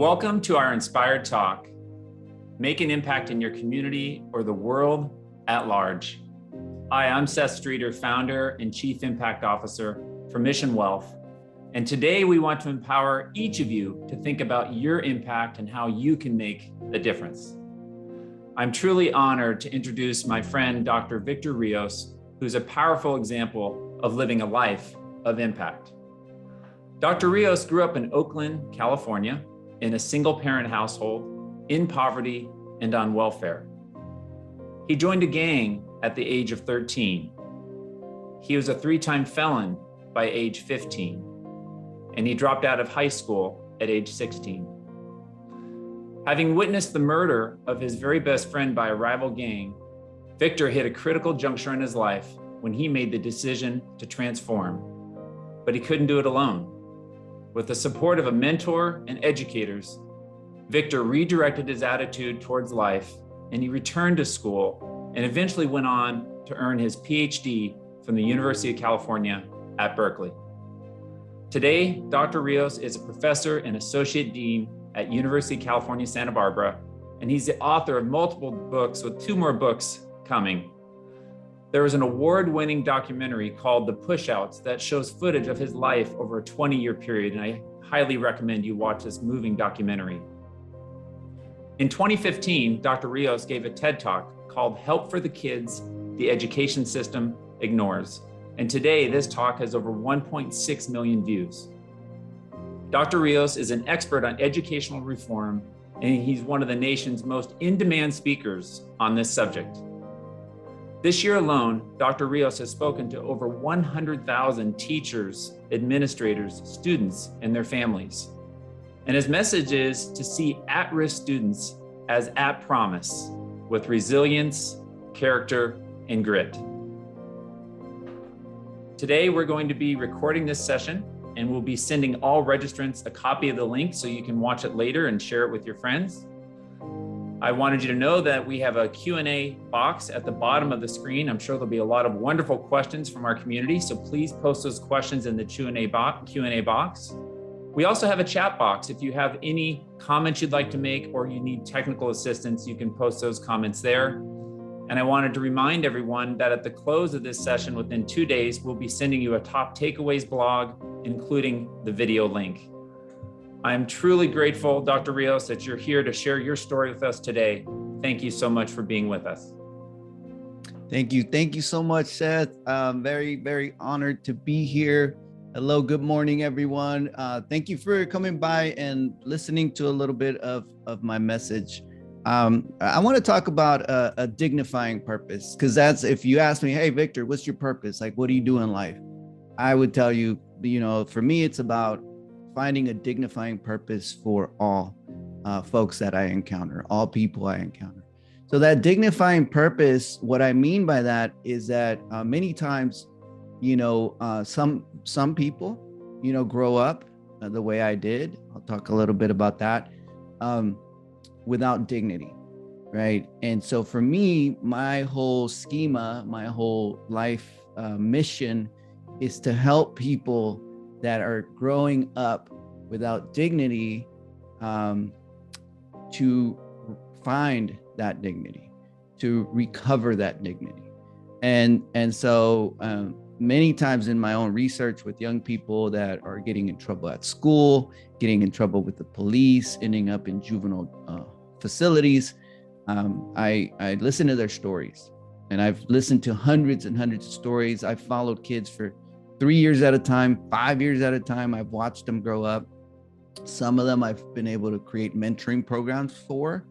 Welcome to our Inspired Talk. Make an impact in your community or the world at large. Hi, I'm Seth Streeter, founder and Chief Impact Officer for Mission Wealth. And today we want to empower each of you to think about your impact and how you can make a difference. I'm truly honored to introduce my friend, Dr. Victor Rios, who's a powerful example of living a life of impact. Dr. Rios grew up in Oakland, California, in a single-parent household, in poverty, and on welfare. He joined a gang at the age of 13. He was a 3-time felon by age 15, and he dropped out of high school at age 16. Having witnessed the murder of his very best friend by a rival gang, Victor hit a critical juncture in his life when he made the decision to transform, but he couldn't do it alone. With the support of a mentor and educators, Victor redirected his attitude towards life, and he returned to school and eventually went on to earn his PhD from the University of California at Berkeley. Today, Dr. Rios is a professor and associate dean at University of California, Santa Barbara, and he's the author of multiple books with 2 more books coming. There was an award-winning documentary called The Pushouts that shows footage of his life over a 20-year period, and I highly recommend you watch this moving documentary. In 2015, Dr. Rios gave a TED Talk called Help for the Kids the Education System Ignores, and today this talk has over 1.6 million views. Dr. Rios is an expert on educational reform, and he's one of the nation's most in-demand speakers on this subject. This year alone, Dr. Rios has spoken to over 100,000 teachers, administrators, students, and their families. And his message is to see at-risk students as at promise, with resilience, character, and grit. Today, we're going to be recording this session, and we'll be sending all registrants a copy of the link so you can watch it later and share it with your friends. I wanted you to know that we have a Q&A box at the bottom of the screen. I'm sure there'll be a lot of wonderful questions from our community, so please post those questions in the Q&A box. We also have a chat box. If you have any comments you'd like to make or you need technical assistance, you can post those comments there. And I wanted to remind everyone that at the close of this session, within 2 days, we'll be sending you a top takeaways blog, including the video link. I'm truly grateful, Dr. Rios, that you're here to share your story with us today. Thank you so much for being with us. Thank you. Thank you so much, Seth. Very, very honored to be here. Hello, good morning, everyone. Thank you for coming by and listening to a little bit of my message. I want to talk about a dignifying purpose, because that's, if you ask me, hey, Victor, what's your purpose? Like, what do you do in life? I would tell you, for me, it's about finding a dignifying purpose for all folks that I encounter, all people I encounter. So that dignifying purpose, what I mean by that is that many times, some people, grow up the way I did. I'll talk a little bit about that, without dignity, right? And so for me, my whole schema, my whole life mission is to help people that are growing up without dignity, to find that dignity, to recover that dignity. And so many times in my own research with young people that are getting in trouble at school, getting in trouble with the police, ending up in juvenile facilities, I listen to their stories. And I've listened to hundreds and hundreds of stories. I've followed kids for 3 years at a time, 5 years at a time. I've watched them grow up. Some of them I've been able to create mentoring programs for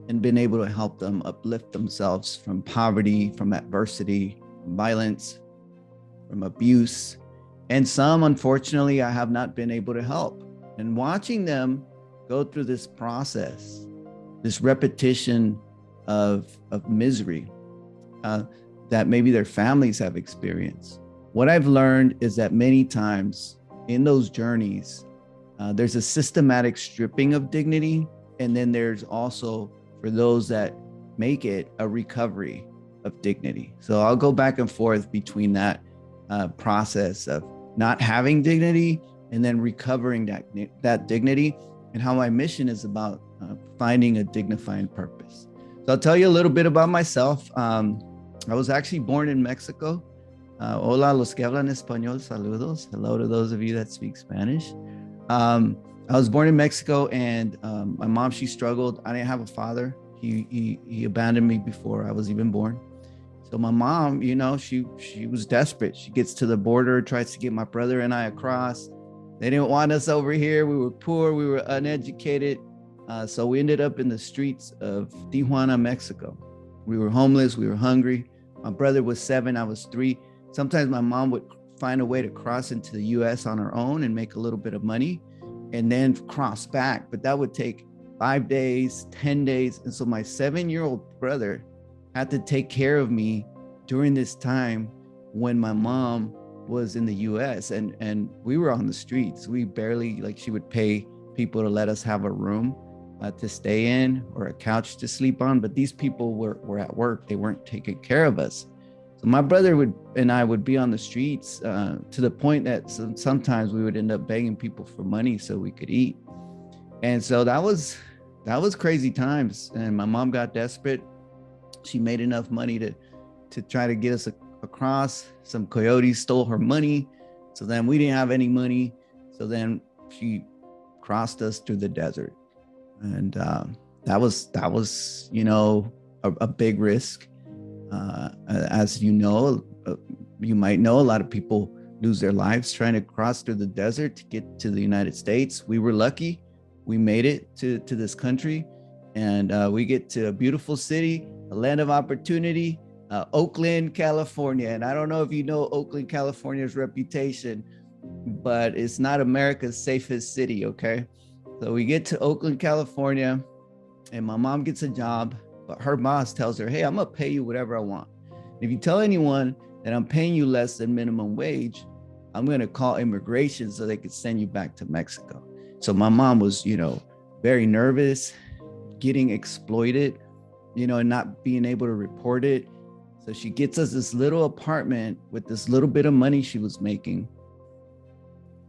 and been able to help them uplift themselves from poverty, from adversity, from violence, from abuse. And some, unfortunately, I have not been able to help. And watching them go through this process, this repetition of misery that maybe their families have experienced. What I've learned is that many times in those journeys, there's a systematic stripping of dignity. And then there's also, for those that make it, a recovery of dignity. So I'll go back and forth between that process of not having dignity and then recovering that dignity. and how my mission is about finding a dignifying purpose. So I'll tell you a little bit about myself. I was actually born in Mexico. Hola, los que hablan español, saludos. Hello to those of you that speak Spanish. I was born in Mexico, and my mom, she struggled. I didn't have a father. He abandoned me before I was even born. So my mom, you know, she was desperate. She gets to the border, tries to get my brother and I across. They didn't want us over here. We were poor. We were uneducated. So we ended up in the streets of Tijuana, Mexico. We were homeless. We were hungry. My brother was 7. I was 3. Sometimes my mom would find a way to cross into the US on her own and make a little bit of money and then cross back. But that would take 5 days, 10 days. And so my 7-year-old brother had to take care of me during this time when my mom was in the US and we were on the streets. We barely, like, she would pay people to let us have a room to stay in or a couch to sleep on. But these people were at work. They weren't taking care of us. So my brother and I would be on the streets to the point that sometimes we would end up begging people for money so we could eat. And so that was crazy times. And my mom got desperate. She made enough money to try to get us across. Some coyotes stole her money. So then we didn't have any money. So then she crossed us through the desert. And that was, you know, a big risk. As you know, you might know, a lot of people lose their lives trying to cross through the desert to get to the United States. We were lucky. We made it to this country, and we get to a beautiful city, a land of opportunity, Oakland, California. And I don't know if you know Oakland, California's reputation, but it's not America's safest city, okay? So we get to Oakland, California, and my mom gets a job. But her boss tells her, hey, I'm gonna pay you whatever I want. If you tell anyone that I'm paying you less than minimum wage, I'm gonna call immigration so they could send you back to Mexico. So my mom was, you know, very nervous, getting exploited, you know, and not being able to report it. So she gets us this little apartment with this little bit of money she was making.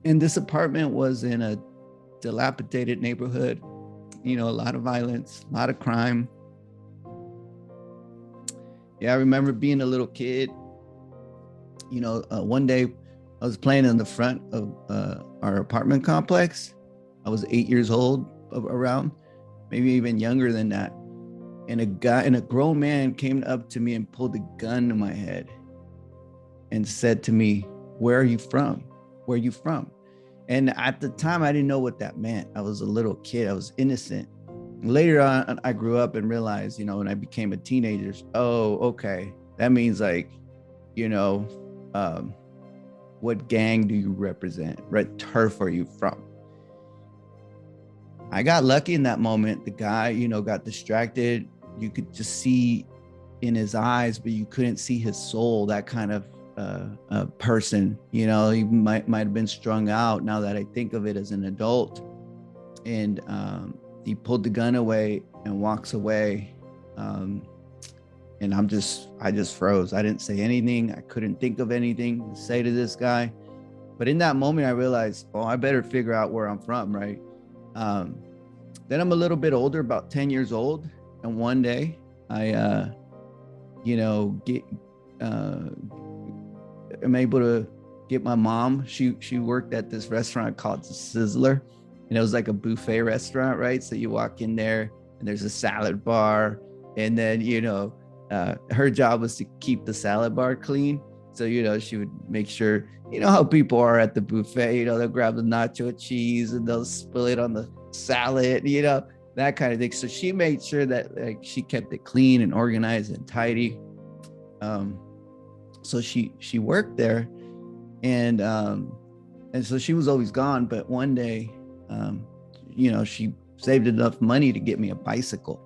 And this apartment was in a dilapidated neighborhood, you know, a lot of violence, a lot of crime. Yeah, I remember being a little kid. You know, one day I was playing in the front of our apartment complex. I was 8 years old, around, maybe even younger than that. And a grown man came up to me and pulled a gun to my head and said to me, where are you from? Where are you from? And at the time, I didn't know what that meant. I was a little kid. I was innocent. Later on, I grew up and realized, you know, when I became a teenager, oh, okay, that means, like, you know, what gang do you represent? What turf are you from? I got lucky in that moment. The guy, you know, got distracted. You could just see in his eyes, but you couldn't see his soul, that kind of person. You know, he might have been strung out, now that I think of it as an adult. And he pulled the gun away and walks away. And I just froze. I didn't say anything. I couldn't think of anything to say to this guy. But in that moment, I realized, oh, I better figure out where I'm from, right? Then I'm a little bit older, about 10 years old. And one day I, you know, I'm able to get my mom. She worked at this restaurant called the Sizzler. And it was like a buffet restaurant, right? So you walk in there and there's a salad bar. And then, you know, her job was to keep the salad bar clean. So, you know, she would make sure, you know how people are at the buffet, you know, they'll grab the nacho cheese and they'll spill it on the salad, you know, that kind of thing. So she made sure that, like, she kept it clean and organized and tidy. So she worked there, and so she was always gone. But one day, you know, she saved enough money to get me a bicycle.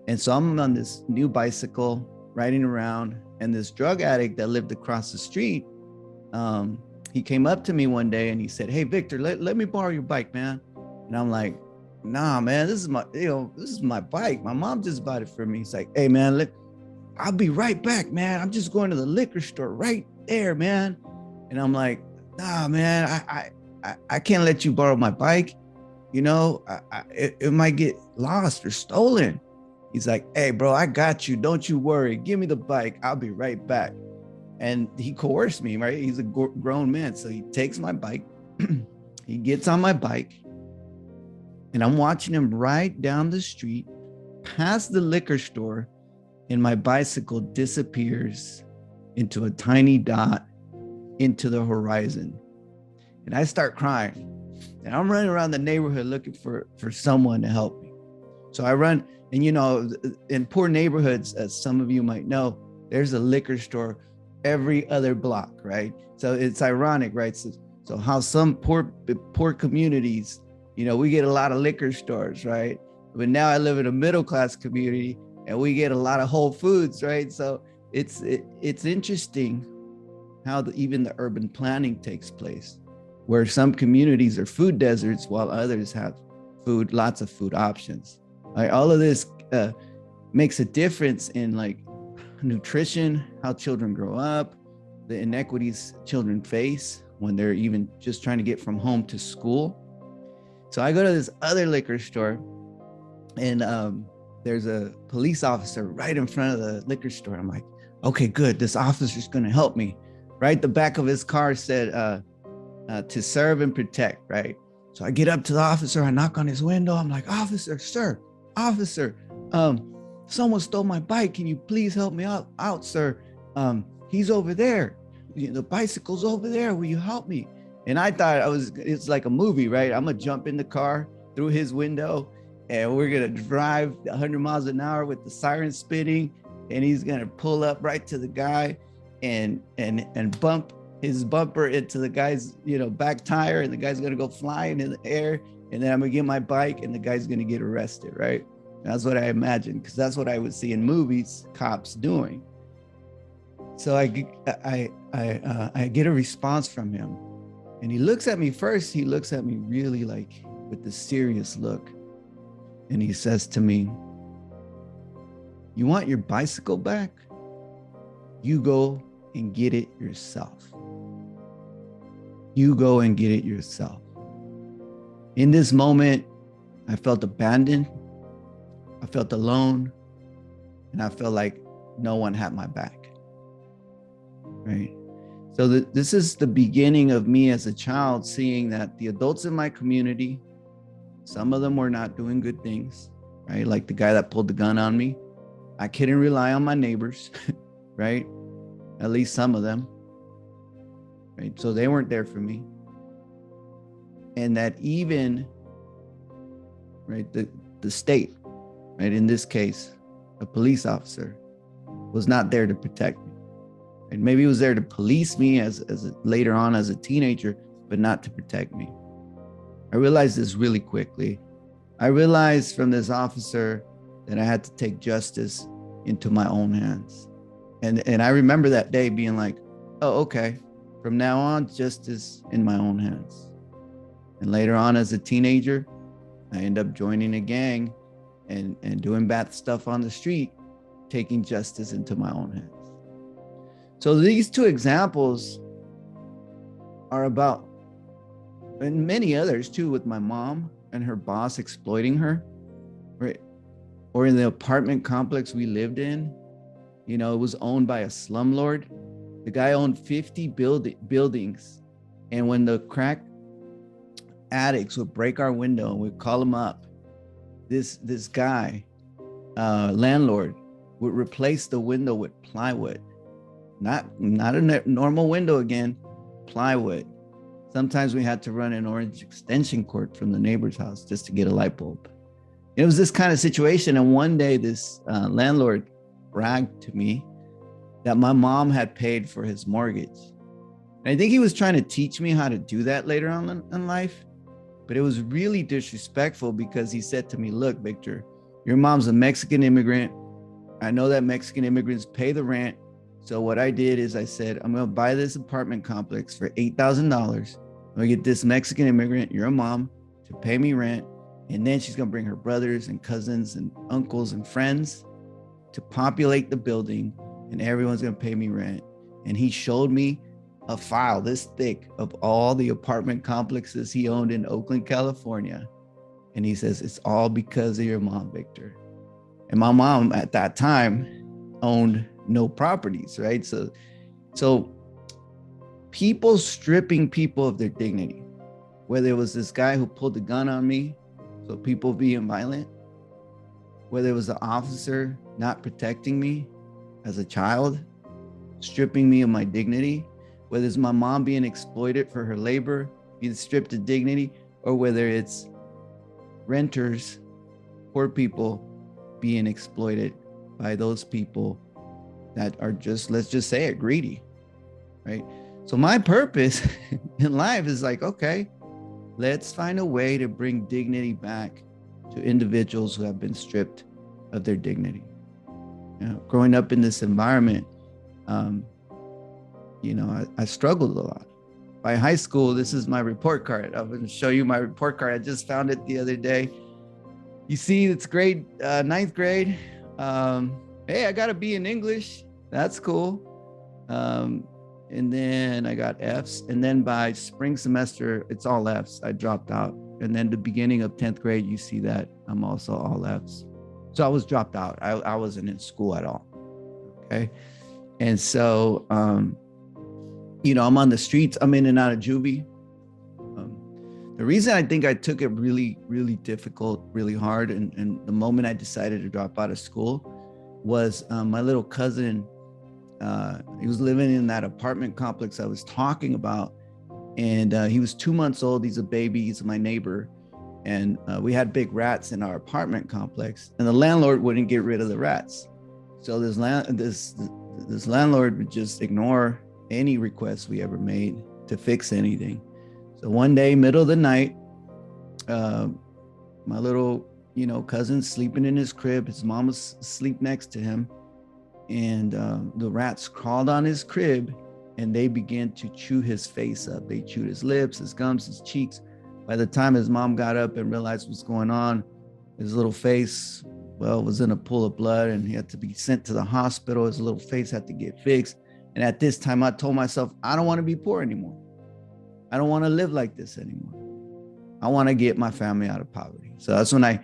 And so I'm on this new bicycle riding around, and this drug addict that lived across the street, he came up to me one day and he said, hey, Victor, let me borrow your bike, man. And I'm like, nah, man, this is my bike. My mom just bought it for me. He's like, hey, man, I'll be right back, man. I'm just going to the liquor store right there, man. And I'm like, nah, man, I can't let you borrow my bike. it might get lost or stolen. He's like, hey, bro, I got you. Don't you worry. Give me the bike. I'll be right back. And he coerced me, right? He's a grown man. So he takes my bike. He gets on my bike. And I'm watching him ride down the street, past the liquor store, and my bicycle disappears into a tiny dot into the horizon. And I start crying. And I'm running around the neighborhood looking for someone to help me. So I run, and in poor neighborhoods, as some of you might know, there's a liquor store every other block, right? So it's ironic, right? So how some poor communities, we get a lot of liquor stores, right? But now I live in a middle-class community and we get a lot of Whole Foods, right? So it's interesting how even the urban planning takes place, where some communities are food deserts while others have lots of food options. Like, all of this makes a difference in like nutrition, how children grow up, the inequities children face when they're even just trying to get from home to school. So I go to this other liquor store, and there's a police officer right in front of the liquor store. I'm like, okay, good. This officer's going to help me. Right? The back of his car said to serve and protect, right? So I get up to the officer, I knock on his window. I'm like, officer, someone stole my bike. Can you please help me out, sir? He's over there. The bicycle's over there. Will you help me? And I thought it's like a movie, right? I'm gonna jump in the car through his window and we're gonna drive 100 miles an hour with the siren spinning, and he's gonna pull up right to the guy and bump his bumper into the guy's back tire, and the guy's gonna go flying in the air, and then I'm gonna get my bike and the guy's gonna get arrested, right? That's what I imagined, because that's what I would see in movies cops doing. So I get a response from him, and he looks at me first. He looks at me really like with this serious look, and he says to me, "You want your bicycle back? You go and get it yourself. You go and get it yourself." In this moment, I felt abandoned, I felt alone, and I felt like no one had my back, right? So this is the beginning of me as a child seeing that the adults in my community, some of them were not doing good things, right? Like the guy that pulled the gun on me. I couldn't rely on my neighbors, right? At least some of them, right? So they weren't there for me. And that even, right, the state, right, in this case, a police officer, was not there to protect me. And maybe he was there to police me as later on as a teenager, but not to protect me. I realized this really quickly. I realized from this officer that I had to take justice into my own hands. And I remember that day being like, oh, okay, from now on, justice in my own hands. And later on as a teenager, I end up joining a gang and doing bad stuff on the street, taking justice into my own hands. So these two examples are about, and many others too, with my mom and her boss exploiting her, right? Or in the apartment complex we lived in, it was owned by a slumlord. The guy owned 50 buildings. And when the crack addicts would break our window and we'd call him up, this guy, landlord, would replace the window with plywood. Not a normal window again, plywood. Sometimes we had to run an orange extension cord from the neighbor's house just to get a light bulb. It was this kind of situation. And one day this landlord bragged to me that my mom had paid for his mortgage. And I think he was trying to teach me how to do that later on in life. But it was really disrespectful because he said to me, look, Victor, your mom's a Mexican immigrant. I know that Mexican immigrants pay the rent. So what I did is I said, I'm going to buy this apartment complex for $8,000. I'm going to get this Mexican immigrant, your mom, to pay me rent. And then she's going to bring her brothers and cousins and uncles and friends to populate the building, and everyone's going to pay me rent. And he showed me a file this thick of all the apartment complexes he owned in Oakland, California. And he says, it's all because of your mom, Victor. And my mom at that time owned no properties, right? So people stripping people of their dignity, whether it was this guy who pulled the gun on me, so people being violent, whether it was the officer not protecting me as a child, stripping me of my dignity, whether it's my mom being exploited for her labor, being stripped of dignity, or whether it's renters, poor people being exploited by those people that are just, let's just say it, greedy, right? So my purpose in life is like, okay, let's find a way to bring dignity back to individuals who have been stripped of their dignity. You know, growing up in this environment, I struggled a lot. By high school, this is my report card. I'm going to show you my report card. I just found it the other day. You see, it's grade, ninth grade. Hey, I got a B in English. That's cool. And then I got Fs. And then by spring semester, it's all Fs. I dropped out. And then the beginning of 10th grade, you see that I'm also all Fs. So I was dropped out. I wasn't in school at all. Okay. And so, I'm on the streets. I'm in and out of juvie. The reason I think I took it really, really difficult, really hard, and the moment I decided to drop out of school was my little cousin. He was living in that apartment complex I was talking about, and he was 2 months old. He's a baby. He's my neighbor, and we had big rats in our apartment complex, and the landlord wouldn't get rid of the rats. So this landlord would just ignore any requests we ever made to fix anything. So one day, middle of the night, my little, cousin's sleeping in his crib. His mom was asleep next to him. And the rats crawled on his crib and they began to chew his face up. They chewed his lips, his gums, his cheeks. By the time his mom got up and realized what's going on, his little face, was in a pool of blood, and he had to be sent to the hospital. His little face had to get fixed. And at this time, I told myself, I don't want to be poor anymore. I don't want to live like this anymore. I want to get my family out of poverty. So that's when I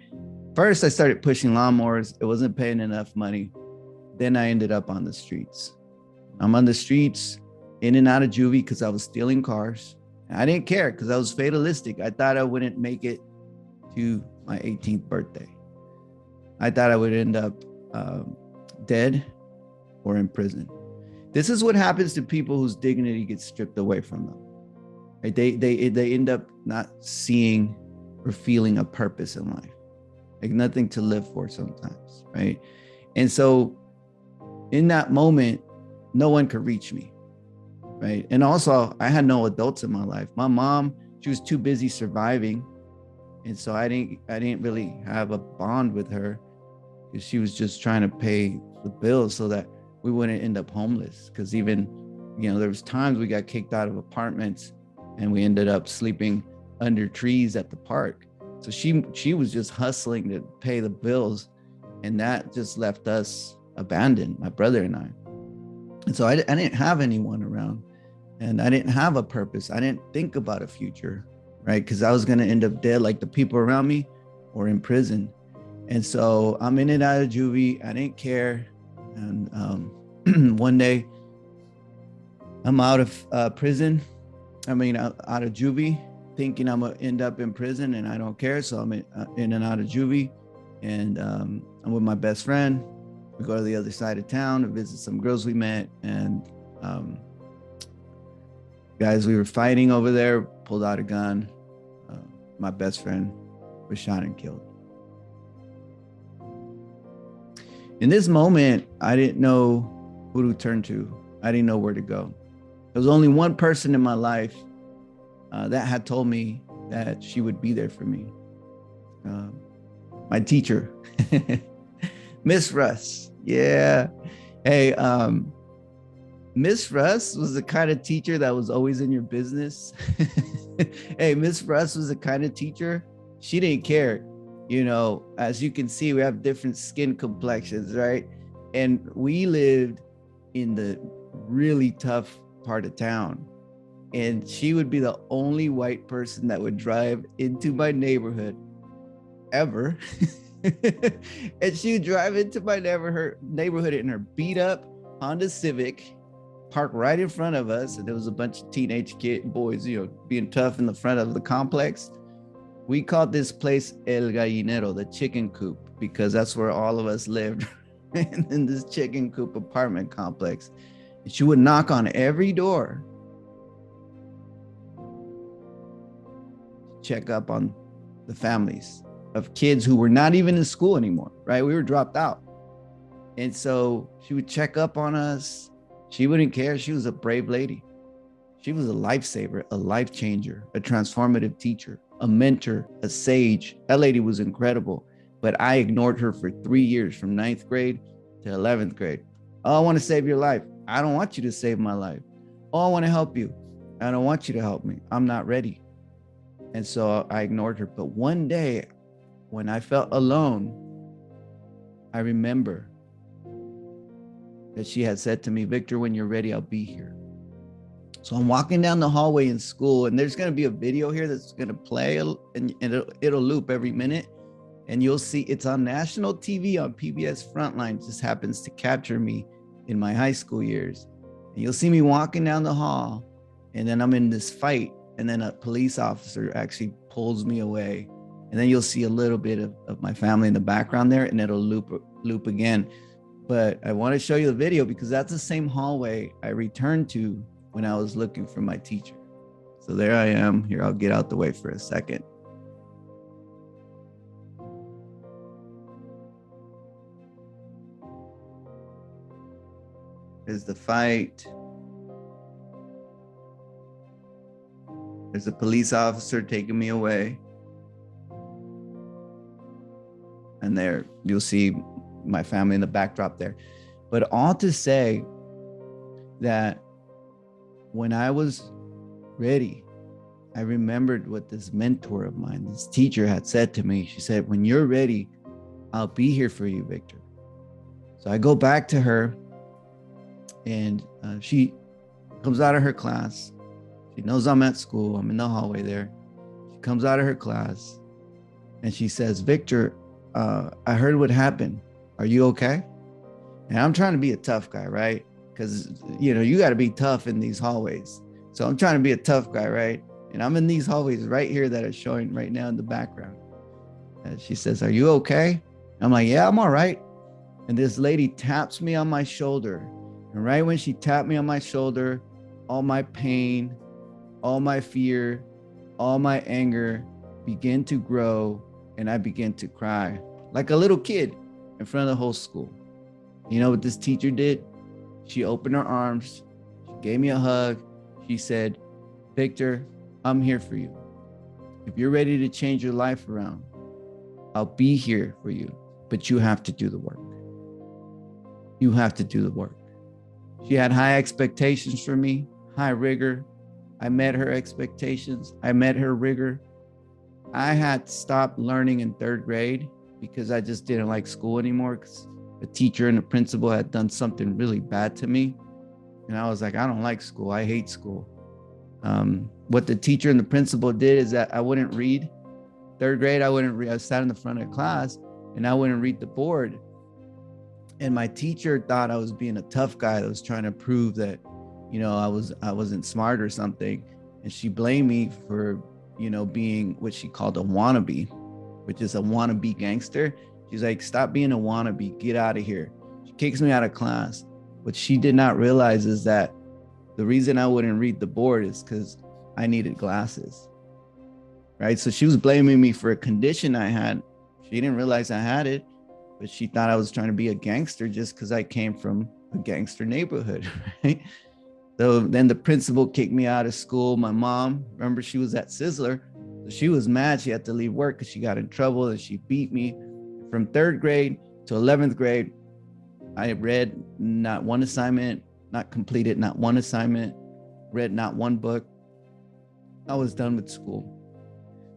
started pushing lawnmowers. It wasn't paying enough money. Then I ended up on the streets. I'm on the streets, in and out of juvie, because I was stealing cars. I didn't care because I was fatalistic. I thought I wouldn't make it to my 18th birthday. I thought I would end up dead or in prison. This is what happens to people whose dignity gets stripped away from them. Right? They end up not seeing or feeling a purpose in life, like nothing to live for sometimes, right? And so in that moment, no one could reach me, right? And also, I had no adults in my life. My mom, she was too busy surviving, and so I didn't really have a bond with her, because she was just trying to pay the bills so that we wouldn't end up homeless. Because even, there was times we got kicked out of apartments and we ended up sleeping under trees at the park. So she was just hustling to pay the bills, and that just left us abandoned, my brother and I. And so I didn't have anyone around, and I didn't have a purpose. I didn't think about a future, right? Because I was going to end up dead like the people around me, or in prison. And so I'm in and out of juvie. I didn't care. And one day I'm out of prison. Out of juvie, thinking I'm going to end up in prison, and I don't care. So I'm in and out of juvie, and I'm with my best friend. We go to the other side of town to visit some girls we met, and guys we were fighting over there pulled out a gun. My best friend was shot and killed. In this moment, I didn't know who to turn to. I didn't know where to go. There was only one person in my life that had told me that she would be there for me. My teacher, Miss Russ. Yeah. Hey, Miss Russ was the kind of teacher that was always in your business. Hey, Miss Russ was the kind of teacher, she didn't care. As you can see, we have different skin complexions, right? And we lived in the really tough part of town. And she would be the only white person that would drive into my neighborhood ever. And she would drive into my neighborhood in her beat up Honda Civic, parked right in front of us. And there was a bunch of teenage boys, being tough in the front of the complex. We called this place El Gallinero, the chicken coop, because that's where all of us lived in this chicken coop apartment complex. And she would knock on every door, check up on the families of kids who were not even in school anymore, right? We were dropped out. And so she would check up on us. She wouldn't care. She was a brave lady. She was a lifesaver, a life changer, a transformative teacher, a mentor, a sage. That lady was incredible. But I ignored her for 3 years, from 9th grade to 11th grade. Oh, I want to save your life. I don't want you to save my life. Oh, I want to help you. I don't want you to help me. I'm not ready. And so I ignored her. But one day, when I felt alone, I remember that she had said to me, Victor, when you're ready, I'll be here. So I'm walking down the hallway in school, and there's going to be a video here that's going to play, and it'll loop every minute. And you'll see it's on national TV on PBS Frontline. It just happens to capture me in my high school years. And you'll see me walking down the hall, and then I'm in this fight. And then a police officer actually pulls me away. And then you'll see a little bit of my family in the background there, and it'll loop again. But I want to show you the video because that's the same hallway I returned to when I was looking for my teacher. So there I am. Here, I'll get out the way for a second. There's the fight. There's a police officer taking me away. And there, you'll see my family in the backdrop there. But all to say that when I was ready, I remembered what this mentor of mine, this teacher, had said to me. She said, when you're ready, I'll be here for you, Victor. So I go back to her, and she comes out of her class. She knows I'm at school. I'm in the hallway there. She comes out of her class, and she says, Victor, I heard what happened. Are you okay? And I'm trying to be a tough guy, right? Because, you got to be tough in these hallways. So I'm trying to be a tough guy, right? And I'm in these hallways right here that are showing right now in the background. And she says, are you okay? I'm like, yeah, I'm all right. And this lady taps me on my shoulder. And right when she tapped me on my shoulder, all my pain, all my fear, all my anger began to grow, and I began to cry like a little kid in front of the whole school. You know what this teacher did? She opened her arms. She gave me a hug. She said, Victor, I'm here for you. If you're ready to change your life around, I'll be here for you, but you have to do the work. You have to do the work. She had high expectations for me, high rigor. I met her expectations. I met her rigor. I had stopped learning in 3rd grade because I just didn't like school anymore, because the teacher and the principal had done something really bad to me. And I was like, I don't like school. I hate school. What the teacher and the principal did is that I wouldn't read. 3rd grade, I wouldn't read. I sat in the front of the class and I wouldn't read the board. And my teacher thought I was being a tough guy that was trying to prove that, I wasn't smart or something. And she blamed me for, being what she called a wannabe, which is a wannabe gangster. She's like, stop being a wannabe, get out of here. She kicks me out of class. What she did not realize is that the reason I wouldn't read the board is because I needed glasses, right? So she was blaming me for a condition I had. She didn't realize I had it, but she thought I was trying to be a gangster just because I came from a gangster neighborhood, right? So then the principal kicked me out of school. My mom, remember, she was at Sizzler. So she was mad. She had to leave work because she got in trouble, and she beat me. From 3rd grade to 11th grade, I read not one assignment, not completed not one assignment, read not one book. I was done with school.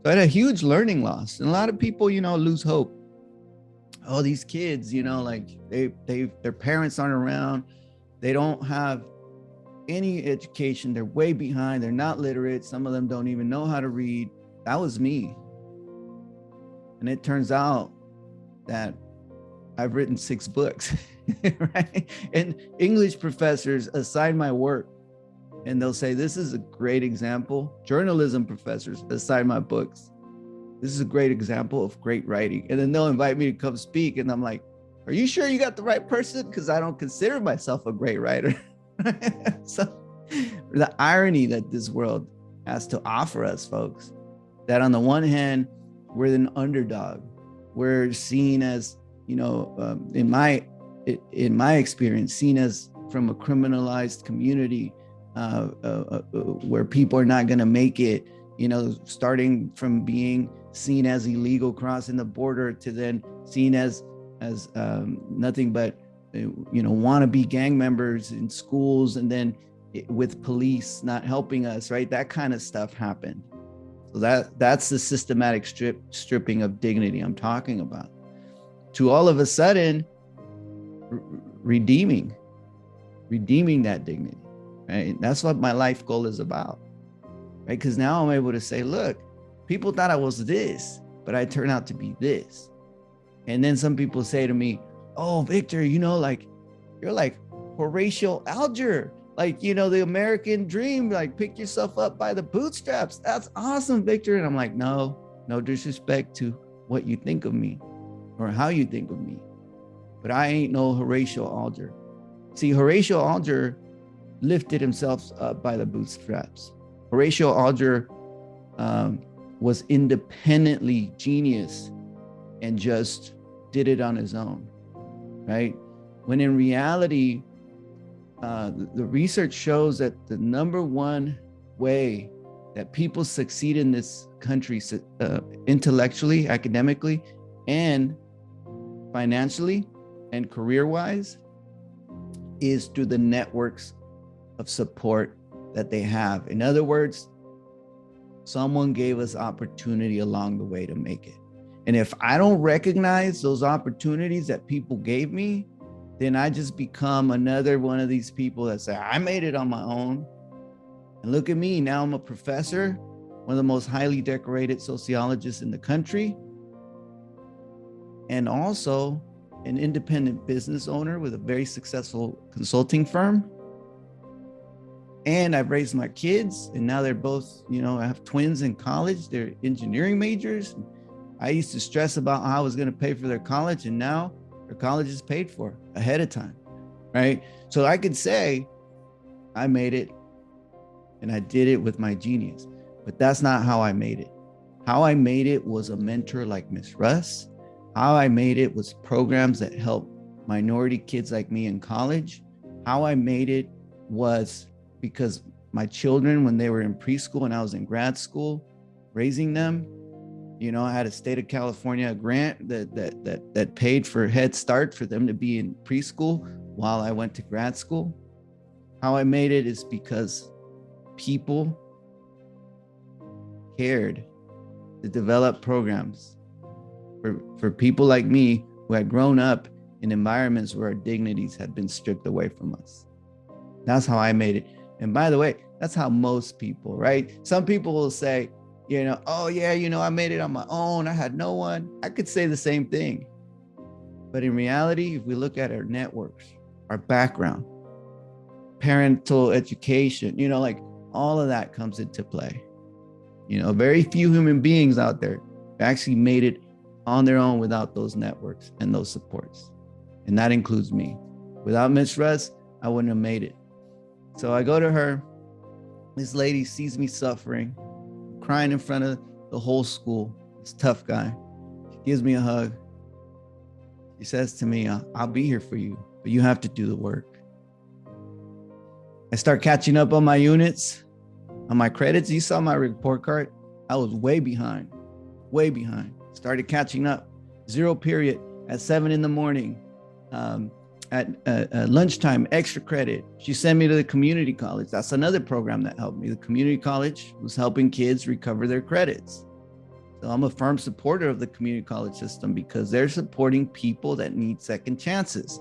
So I had a huge learning loss. And a lot of people, lose hope. Oh, these kids, like their parents aren't around. They don't have any education. They're way behind. They're not literate. Some of them don't even know how to read. That was me. And it turns out that I've written 6 books, right? And English professors assign my work and they'll say, this is a great example. Journalism professors assign my books. This is a great example of great writing. And then they'll invite me to come speak. And I'm like, are you sure you got the right person? Because I don't consider myself a great writer. So the irony that this world has to offer us, folks, that on the one hand, we're an underdog. We're seen as, in my experience, seen as from a criminalized community where people are not going to make it, starting from being seen as illegal crossing the border to then seen as nothing but, wannabe gang members in schools, and then with police not helping us, right? That kind of stuff happened. So that's the systematic stripping of dignity I'm talking about. To all of a sudden, redeeming that dignity, right? That's what my life goal is about, right? Because now I'm able to say, look, people thought I was this, but I turned out to be this. And then some people say to me, oh, Victor, you're like Horatio Alger, the American dream, pick yourself up by the bootstraps. That's awesome, Victor. And I'm like, no disrespect to what you think of me or how you think of me, but I ain't no Horatio Alger. See, Horatio Alger lifted himself up by the bootstraps. Horatio Alger was independently genius and just did it on his own, right? When in reality, the research shows that the number one way that people succeed in this country, intellectually, academically, and financially and career-wise, is through the networks of support that they have. In other words, someone gave us opportunity along the way to make it. And if I don't recognize those opportunities that people gave me, then I just become another one of these people that say, I made it on my own. And look at me, now I'm a professor, one of the most highly decorated sociologists in the country, and also an independent business owner with a very successful consulting firm. And I've raised my kids, and now they're both, I have twins in college, they're engineering majors. I used to stress about how I was going to pay for their college, and now their college is paid for ahead of time, right? So I could say I made it, and I did it with my genius, but that's not how I made it. How I made it was a mentor like Miss Russ. How I made it was programs that help minority kids like me in college. How I made it was because my children, when they were in preschool and I was in grad school, raising them, I had a state of California grant that paid for Head Start for them to be in preschool while I went to grad school. How I made it is because people cared to develop programs for people like me who had grown up in environments where our dignities had been stripped away from us. That's how I made it. And by the way, that's how most people, right? Some people will say, oh yeah, I made it on my own. I had no one. I could say the same thing. But in reality, if we look at our networks, our background, parental education, all of that comes into play. Very few human beings out there actually made it on their own without those networks and those supports. And that includes me. Without Miss Russ, I wouldn't have made it. So I go to her. This lady sees me suffering, crying in front of the whole school. This tough guy. She gives me a hug. She says to me, I'll be here for you, but you have to do the work. I start catching up on my units, on my credits. You saw my report card. I was way behind. Started catching up. 0 period at 7 a.m. At lunchtime, extra credit. She sent me to the community college. That's another program that helped me. The community college was helping kids recover their credits. So I'm a firm supporter of the community college system because they're supporting people that need second chances.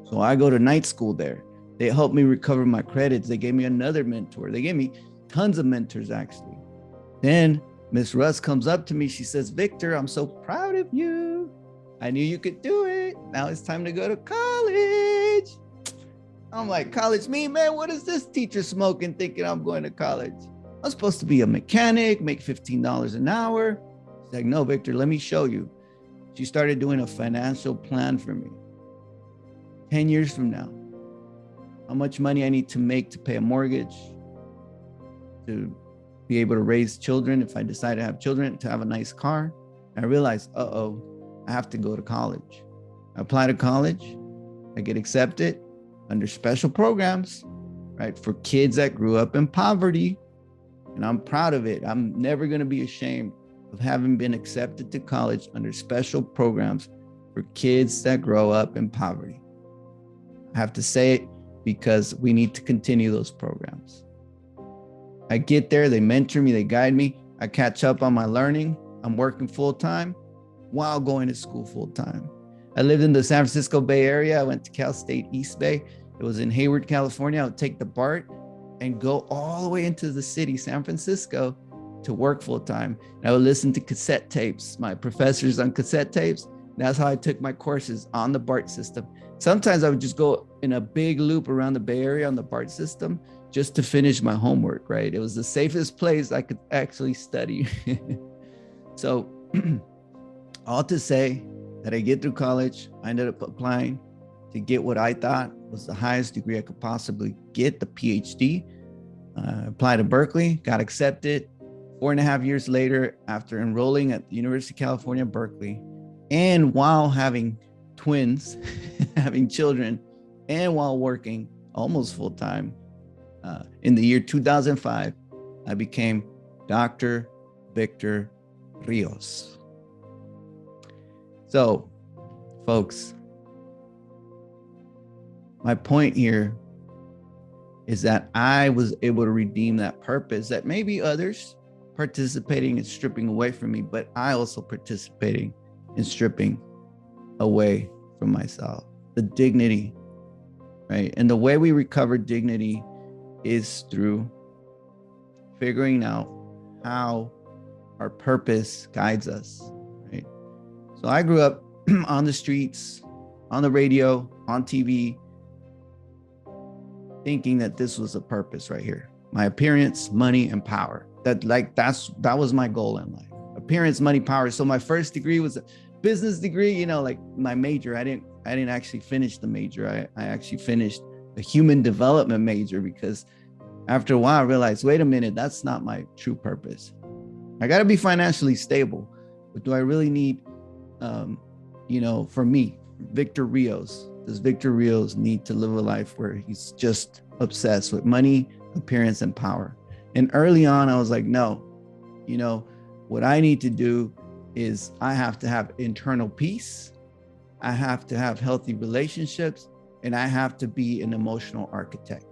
So I go to night school there. They helped me recover my credits. They gave me another mentor. They gave me tons of mentors, actually. Then Miss Russ comes up to me. She says, Victor, I'm so proud of you. I knew you could do it. Now it's time to go to college. I'm like, college me, man? What is this teacher smoking thinking I'm going to college? I'm supposed to be a mechanic, make $15 an hour. She's like, no, Victor, let me show you. She started doing a financial plan for me. 10 years from now, how much money I need to make to pay a mortgage, to be able to raise children if I decide to have children, to have a nice car. And I realized, I have to go to college. I apply to college. I get accepted under special programs, right, for kids that grew up in poverty. And I'm proud of it. I'm never going to be ashamed of having been accepted to college under special programs for kids that grow up in poverty. I have to say it because we need to continue those programs. I get there, they mentor me, they guide me. I catch up on my learning. I'm working full time while going to school full time. I lived in the San Francisco Bay Area. I went to Cal State East Bay. It was in Hayward, California. I would take the BART and go all the way into the city, San Francisco, to work full time. And I would listen to cassette tapes, my professors on cassette tapes. That's how I took my courses on the BART system. Sometimes I would just go in a big loop around the Bay Area on the BART system just to finish my homework, right? It was the safest place I could actually study. So all to say that I get through college, I ended up applying to get what I thought was the highest degree I could possibly get, the PhD. Applied to Berkeley, got accepted. 4.5 years later, after enrolling at the University of California, Berkeley, and while having twins, having children, and while working almost full time, in the year 2005, I became Dr. Victor Rios. So, folks, my point here is that I was able to redeem that purpose that maybe others participating in stripping away from me, but I also participating in stripping away from myself, the dignity, right? And the way we recover dignity is through figuring out how our purpose guides us, right? So I grew up on the streets, on the radio, on TV, thinking that this was a purpose right here. My appearance, money, and power. That was my goal in life. Appearance, money, power. So my first degree was a business degree, like my major. I didn't actually finish the major. I actually finished a human development major because after a while I realized, wait a minute, that's not my true purpose. I got to be financially stable, but do I really need, for me, Victor Rios, does Victor Rios need to live a life where he's just obsessed with money, appearance, and power? And early on, I was like, no, what I need to do is I have to have internal peace. I have to have healthy relationships, and I have to be an emotional architect.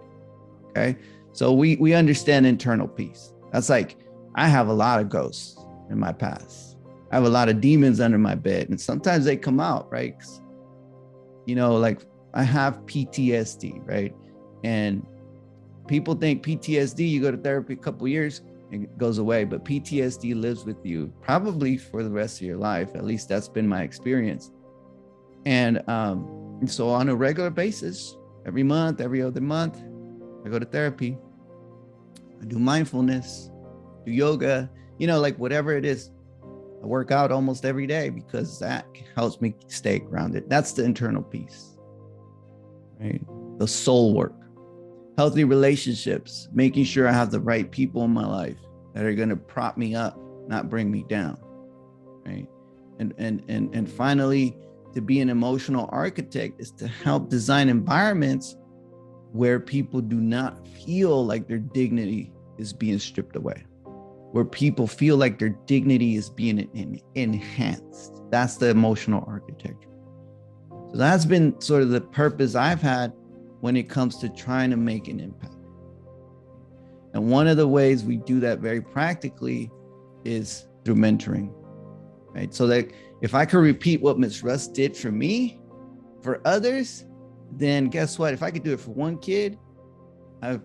Okay. So we understand internal peace. That's like, I have a lot of ghosts in my past. I have a lot of demons under my bed, and sometimes they come out, right? Like I have PTSD, right? And people think PTSD, you go to therapy a couple years and it goes away, but PTSD lives with you probably for the rest of your life. At least that's been my experience. And so on a regular basis, every month, every other month, I go to therapy. I do mindfulness, do yoga, like whatever it is. I work out almost every day because that helps me stay grounded. That's the internal peace, right? The soul work, healthy relationships, making sure I have the right people in my life that are going to prop me up, not bring me down, right? And finally, to be an emotional architect is to help design environments where people do not feel like their dignity is being stripped away, where people feel like their dignity is being enhanced. That's the emotional architecture. So that's been sort of the purpose I've had when it comes to trying to make an impact. And one of the ways we do that very practically is through mentoring, right? So that if I could repeat what Ms. Russ did for me, for others, then guess what? If I could do it for one kid,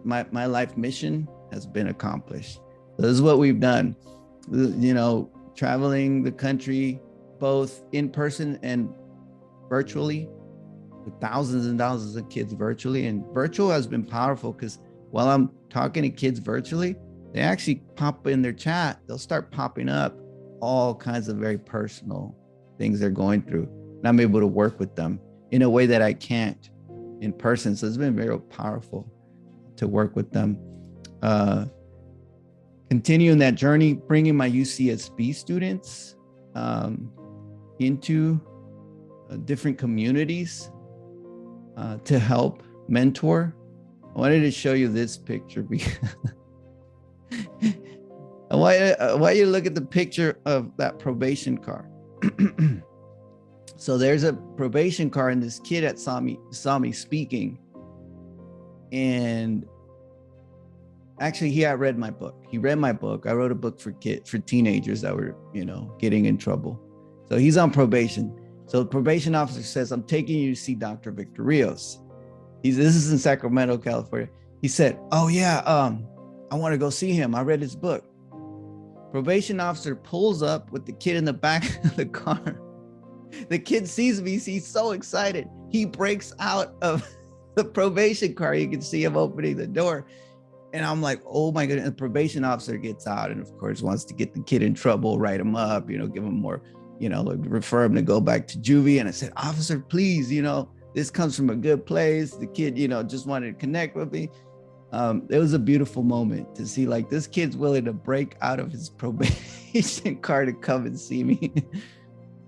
my life mission has been accomplished. So this is what we've done. traveling the country, both in person and virtually, with thousands and thousands of kids virtually. And virtual has been powerful because while I'm talking to kids virtually, they actually pop in their chat. They'll start popping up all kinds of very personal things they're going through. And I'm able to work with them in a way that I can't in person. So it's been very powerful to work with them. Continuing that journey, bringing my UCSB students into different communities to help mentor. I wanted to show you this picture because I want you to look at the picture of that probation car. So there's a probation car, and this kid that saw me speaking, and actually he had read my book. He read my book. I wrote a book for teenagers that were, getting in trouble. So he's on probation. So the probation officer says, "I'm taking you to see Dr. Victor Rios." This is in Sacramento, California. He said, "Oh yeah, I want to go see him. I read his book." Probation officer pulls up with the kid in the back of the car. The kid sees me. He's so excited. He breaks out of the probation car. You can see him opening the door. And I'm like, oh my goodness. The probation officer gets out and of course wants to get the kid in trouble, write him up, give him more, refer him to go back to juvie. And I said, "Officer, please, this comes from a good place." The kid, just wanted to connect with me. It was a beautiful moment to see like this kid's willing to break out of his probation car to come and see me.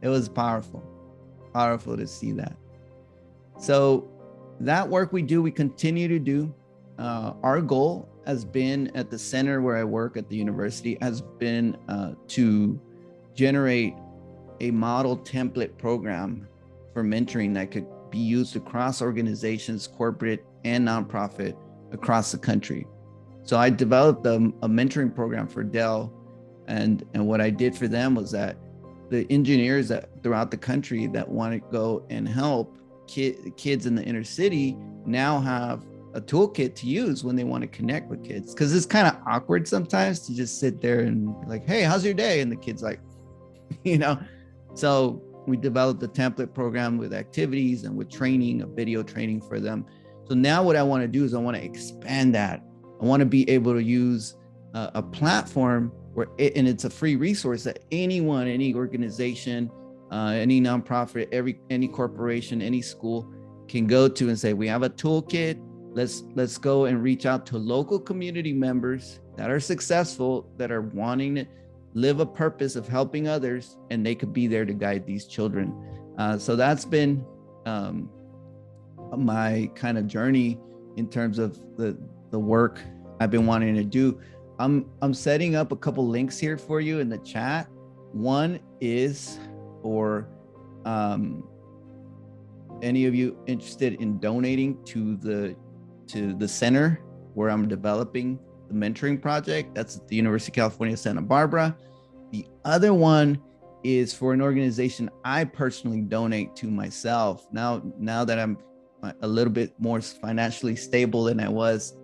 It was powerful to see that. So that work we do, we continue to do. Our goal has been at the center where I work at the university has been to generate a model template program for mentoring that could be used across organizations, corporate and nonprofit across the country. So I developed a mentoring program for Dell, and what I did for them was that the engineers that throughout the country that want to go and help kids in the inner city now have a toolkit to use when they want to connect with kids, because it's kind of awkward sometimes to just sit there and like, "Hey, how's your day?" And the kid's like, So we developed a template program with activities and with training, a video training for them. So now what I want to do is I want to expand that. I want to be able to use a platform and it's a free resource that anyone, any organization, any nonprofit, any corporation, any school can go to and say, "We have a toolkit. Let's go and reach out to local community members that are successful, that are wanting to live a purpose of helping others, and they could be there to guide these children." So that's been my kind of journey in terms of the work I've been wanting to do. I'm setting up a couple links here for you in the chat. One is for any of you interested in donating to the center where I'm developing the mentoring project. That's at the University of California, Santa Barbara. The other one is for an organization I personally donate to myself. Now that I'm a little bit more financially stable than I was,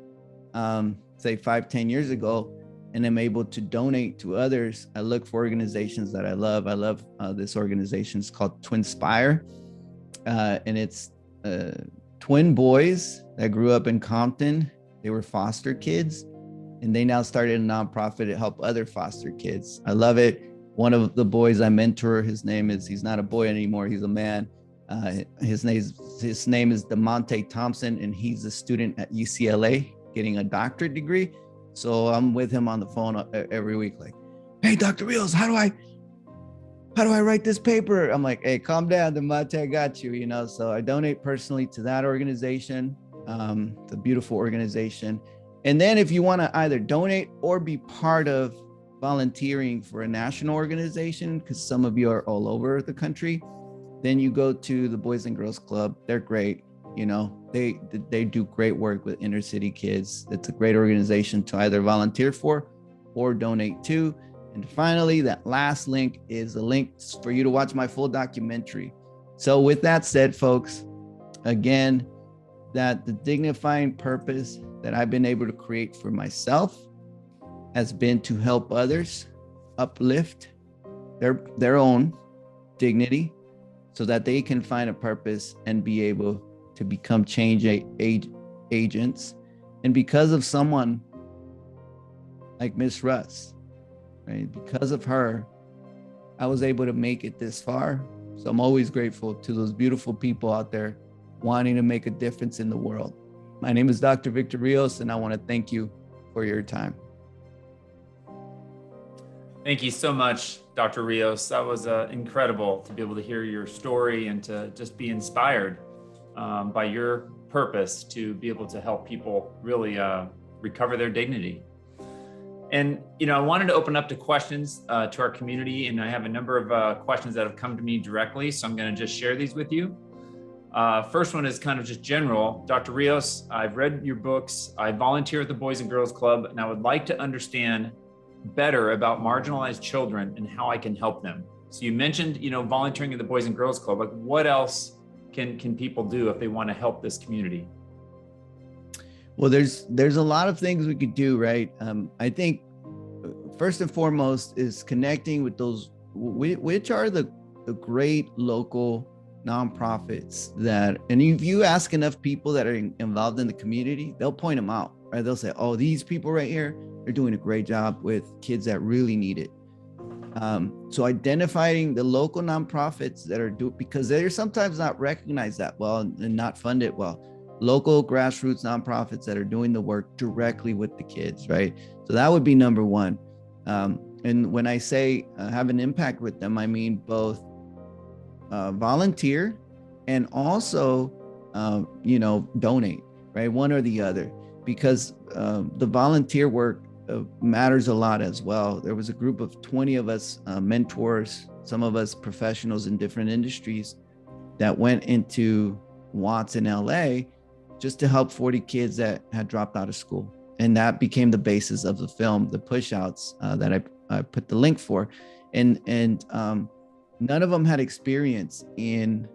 say 5-10 years ago, and I'm able to donate to others, I look for organizations that I love. I love this organization. It's called Twinspire, and it's twin boys that grew up in Compton. They were foster kids, and they now started a nonprofit to help other foster kids. I love it. One of the boys I mentor, he's not a boy anymore, he's a man. His name is DeMonte Thompson, and he's a student at UCLA getting a doctorate degree. So I'm with him on the phone every week, like, "Hey, Dr. Rios, how do I write this paper?" I'm like, "Hey, calm down, DeMonte, I got you." So I donate personally to that organization. It's a beautiful organization. And then if you want to either donate or be part of volunteering for a national organization, because some of you are all over the country, then you go to the Boys and Girls Club. They're great. They do great work with inner city kids. It's a great organization to either volunteer for or donate to. And finally, that last link is a link for you to watch my full documentary. So with that said, folks, again, that the dignifying purpose that I've been able to create for myself has been to help others uplift their own dignity so that they can find a purpose and be able to become change agents. And because of someone like Miss Russ, right? Because of her, I was able to make it this far. So I'm always grateful to those beautiful people out there wanting to make a difference in the world. My name is Dr. Victor Rios, and I want to thank you for your time. Thank you so much, Dr. Rios. That was incredible to be able to hear your story and to just be inspired by your purpose to be able to help people really recover their dignity. And, I wanted to open up to questions to our community, and I have a number of questions that have come to me directly, so I'm going to just share these with you. First one is kind of just general. Dr. Rios, I've read your books. I volunteer at the Boys and Girls Club, and I would like to understand better about marginalized children and how I can help them. So you mentioned, volunteering at the Boys and Girls Club. Like, what else can people do if they want to help this community? Well, there's a lot of things we could do, right? I think first and foremost is connecting with those, which are the great local nonprofits that, and if you ask enough people that are involved in the community, they'll point them out, right? They'll say, oh, these people right here, they're doing a great job with kids that really need it. So identifying the local nonprofits that are because they're sometimes not recognized that well and not funded well. Local grassroots nonprofits that are doing the work directly with the kids, right? So that would be number one. And when I say have an impact with them, I mean both volunteer and also, donate, right? One or the other, because the volunteer work matters a lot as well. There was a group of 20 of us mentors, some of us professionals in different industries that went into Watts in LA just to help 40 kids that had dropped out of school. And that became the basis of the film, The Pushouts, that I put the link for. And none of them had experience in,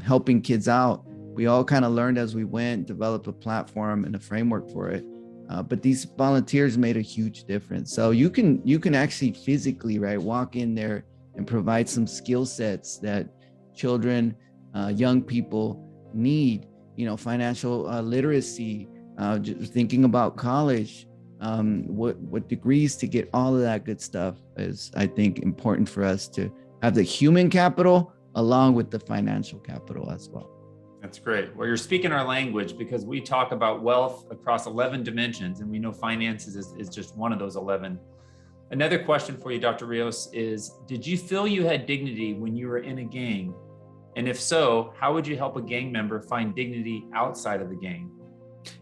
helping kids out. We all kind of learned as we went, developed a platform and a framework for it. But these volunteers made a huge difference. So you can actually physically, right, walk in there and provide some skill sets that children, young people need, financial literacy, just thinking about college, what degrees to get, all of that good stuff is, I think, important for us to have the human capital along with the financial capital as well. That's great. Well, you're speaking our language, because we talk about wealth across 11 dimensions, and we know finances is just one of those 11. Another question for you, Dr. Rios, is, did you feel you had dignity when you were in a gang? And if so, how would you help a gang member find dignity outside of the gang?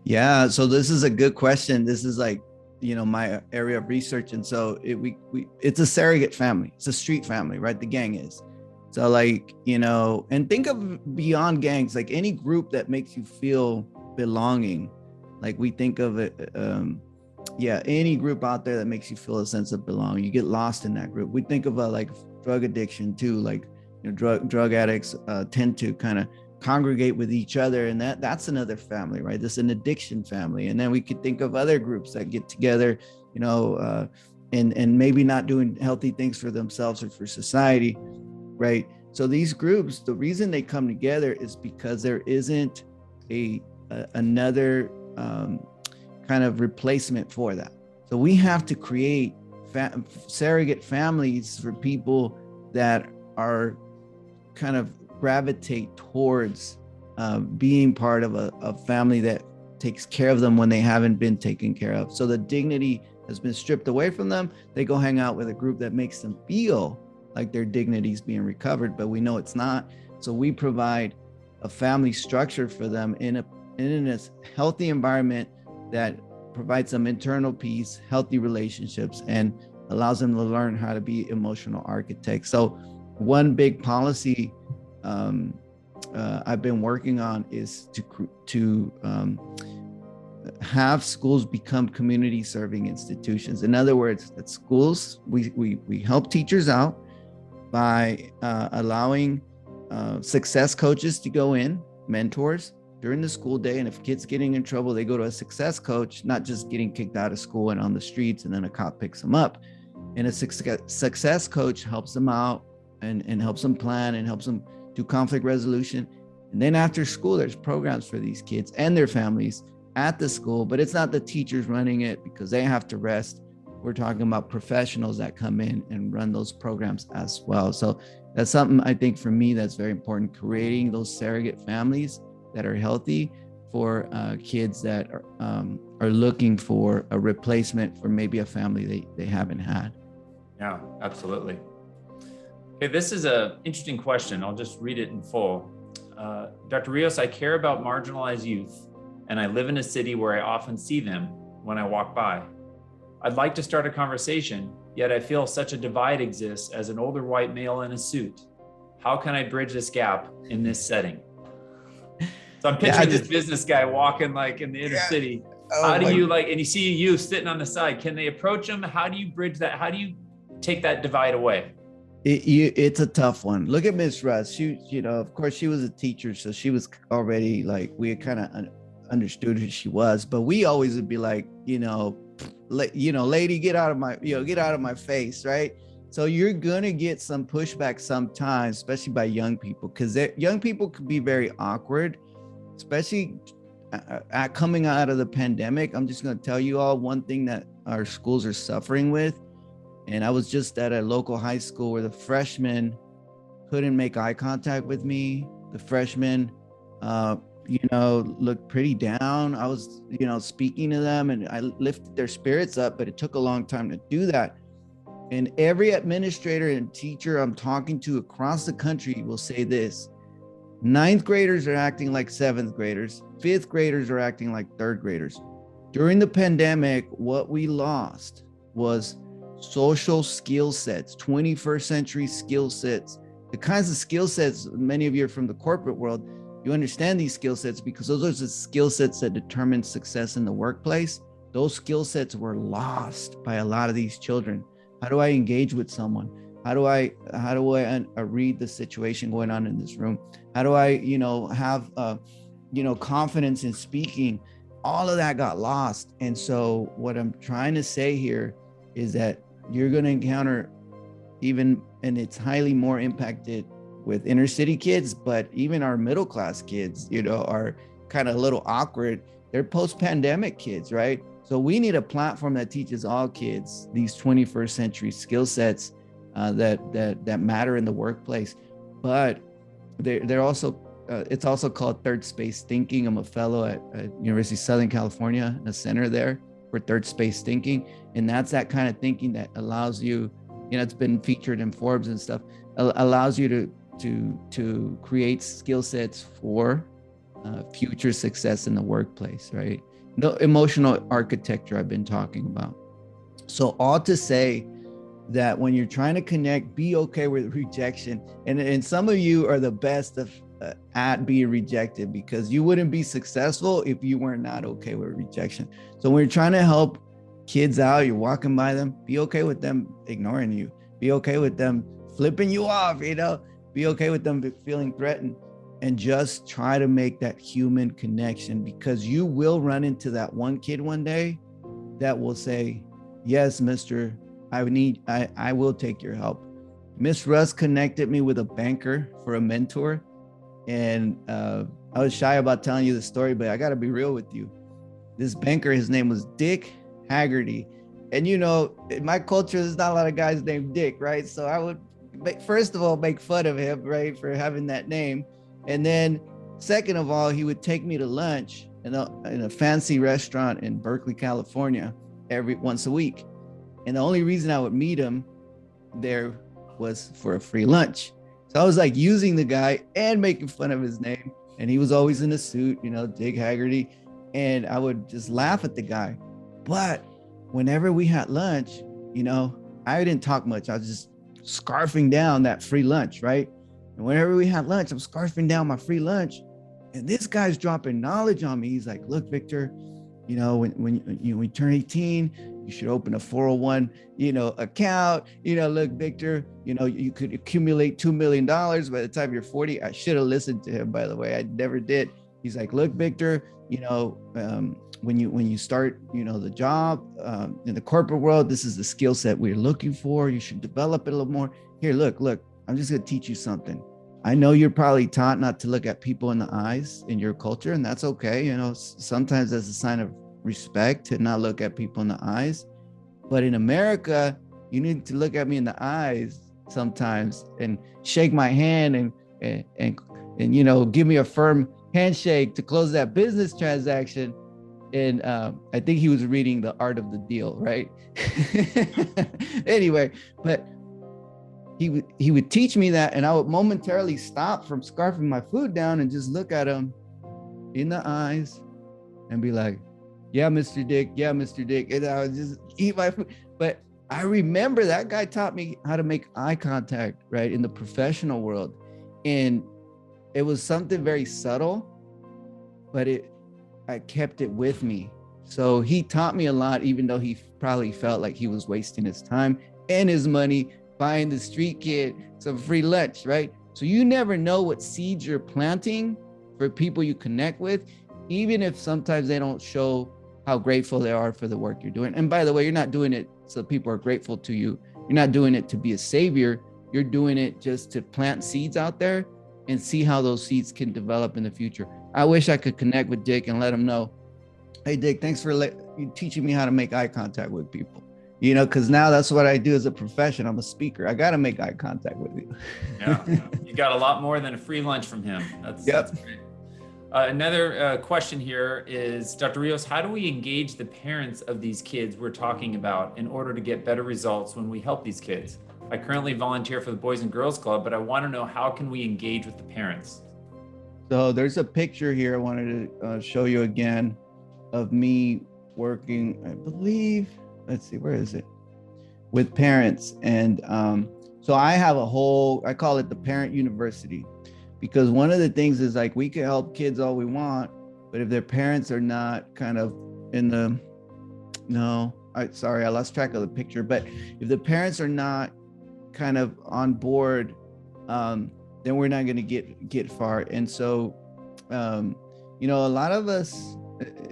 Yeah, so this is a good question. This is like, my area of research. And so it's a surrogate family. It's a street family, right? The gang is. So like, and think of beyond gangs, like any group that makes you feel belonging. Like we think of it, any group out there that makes you feel a sense of belonging. You get lost in that group. We think of like drug addiction too, like drug addicts tend to kind of congregate with each other, and that's another family, right? This is an addiction family. And then we could think of other groups that get together, and maybe not doing healthy things for themselves or for society, right? So these groups, the reason they come together is because there isn't another kind of replacement for that. So we have to create surrogate families for people that are kind of gravitate towards being part of a family that takes care of them when they haven't been taken care of. So the dignity has been stripped away from them. They go hang out with a group that makes them feel like their dignity is being recovered, but we know it's not. So we provide a family structure for them in a healthy environment that provides them internal peace, healthy relationships, and allows them to learn how to be emotional architects. So one big policy I've been working on is to have schools become community serving institutions. In other words, at schools, we help teachers out by allowing success coaches to go in, mentors during the school day. And if kids getting in trouble, they go to a success coach, not just getting kicked out of school and on the streets and then a cop picks them up. And a success coach helps them out and helps them plan and helps them do conflict resolution. And then after school, there's programs for these kids and their families at the school, but it's not the teachers running it because they have to rest. We're talking about professionals that come in and run those programs as well. So that's something I think for me that's very important, creating those surrogate families that are healthy for kids that are looking for a replacement for maybe a family they haven't had. Yeah, absolutely. Okay, this is an interesting question. I'll just read it in full. Dr. Rios, I care about marginalized youth, and I live in a city where I often see them when I walk by. I'd like to start a conversation, yet I feel such a divide exists as an older white male in a suit. How can I bridge this gap in this setting? So I'm picturing this business guy walking like in the inner city. How do you and you see you sitting on the side, can they approach him? How do you bridge that? How do you take that divide away? It's a tough one. Look at Miss Russ. She, of course she was a teacher, so she was already like, we kind of understood who she was, but we always would be like, lady, get out of my face, right? So you're gonna get some pushback sometimes, especially by young people, because young people could be very awkward, especially coming out of the pandemic. I'm just gonna tell you all one thing that our schools are suffering with. And I was just at a local high school where the freshmen couldn't make eye contact with me. The freshmen, looked pretty down. I was, speaking to them and I lifted their spirits up, but it took a long time to do that. And every administrator and teacher I'm talking to across the country will say this: ninth graders are acting like seventh graders. Fifth graders are acting like third graders. During the pandemic, what we lost was social skill sets, 21st century skill sets, the kinds of skill sets. Many of you are from the corporate world. You understand these skill sets because those are the skill sets that determine success in the workplace. Those skill sets were lost by a lot of these children. How do I engage with someone? How do I read the situation going on in this room? How do I, have, confidence in speaking? All of that got lost. And so what I'm trying to say here is that you're going to encounter and it's highly more impacted with inner city kids, but even our middle class kids, are kind of a little awkward. They're post-pandemic kids, right? So we need a platform that teaches all kids these 21st century skill sets that matter in the workplace. But they're also, it's also called third space thinking. I'm a fellow at University of Southern California, a center there for third space thinking. And that's that kind of thinking that allows you, it's been featured in Forbes and stuff, allows you to create skill sets for future success in the workplace, right? The emotional architecture I've been talking about. So all to say that when you're trying to connect, be okay with rejection. And some of you are the best at being rejected, because you wouldn't be successful if you were not okay with rejection. So when you're trying to help kids out, you're walking by them, be okay with them ignoring you, be okay with them flipping you off, be okay with them feeling threatened, and just try to make that human connection, because you will run into that one kid one day that will say, yes, mister, I will take your help. Miss Russ connected me with a banker for a mentor. And I was shy about telling you the story, but I got to be real with you. This banker, his name was Dick Haggerty. And in my culture, there's not a lot of guys named Dick, right? So I would, first of all, make fun of him, right, for having that name. And then second of all, he would take me to lunch in a fancy restaurant in Berkeley, California, once a week. And the only reason I would meet him there was for a free lunch. So I was like using the guy and making fun of his name. And he was always in a suit, Dick Haggerty. And I would just laugh at the guy. But whenever we had lunch, I didn't talk much. I was just scarfing down that free lunch, right? And whenever we had lunch, I'm scarfing down my free lunch. And this guy's dropping knowledge on me. He's like, look, Victor, when you turn 18, you should open a 401, account. Look, Victor, you could accumulate $2 million by the time you're 40. I should have listened to him, by the way. I never did. He's like, look, Victor, when you start, the job in the corporate world, this is the skill set we're looking for. You should develop it a little more. Here, look, I'm just going to teach you something. I know you're probably taught not to look at people in the eyes in your culture, and that's okay. Sometimes that's a sign of respect to not look at people in the eyes. But in America, you need to look at me in the eyes sometimes and shake my hand and give me a firm handshake to close that business transaction. And I think he was reading The Art of the Deal, right? Anyway, but he would teach me that, and I would momentarily stop from scarfing my food down and just look at him in the eyes and be like, yeah, Mr. Dick, and I would just eat my food. But I remember that guy taught me how to make eye contact, right, in the professional world. And it was something very subtle, but I kept it with me. So he taught me a lot, even though he probably felt like he was wasting his time and his money buying the street kid some free lunch, right? So you never know what seeds you're planting for people you connect with, even if sometimes they don't show how grateful they are for the work you're doing. And by the way, you're not doing it so people are grateful to you. You're not doing it to be a savior. You're doing it just to plant seeds out there and see how those seeds can develop in the future. I wish I could connect with Dick and let him know, hey, Dick, thanks for teaching me how to make eye contact with people. Because now that's what I do as a profession. I'm a speaker. I got to make eye contact with you. Yeah, you got a lot more than a free lunch from him. That's great. Another question here is, Dr. Rios, how do we engage the parents of these kids we're talking about in order to get better results when we help these kids? I currently volunteer for the Boys and Girls Club, but I want to know, how can we engage with the parents? So there's a picture here I wanted to show you again of me working, I believe, let's see, where is it? With parents. And so I have I call it the Parent University, because one of the things is, like, we can help kids all we want, but if their parents are not kind of sorry, I lost track of the picture, but if the parents are not kind of on board, then we're not going to get far. And so, a lot of us,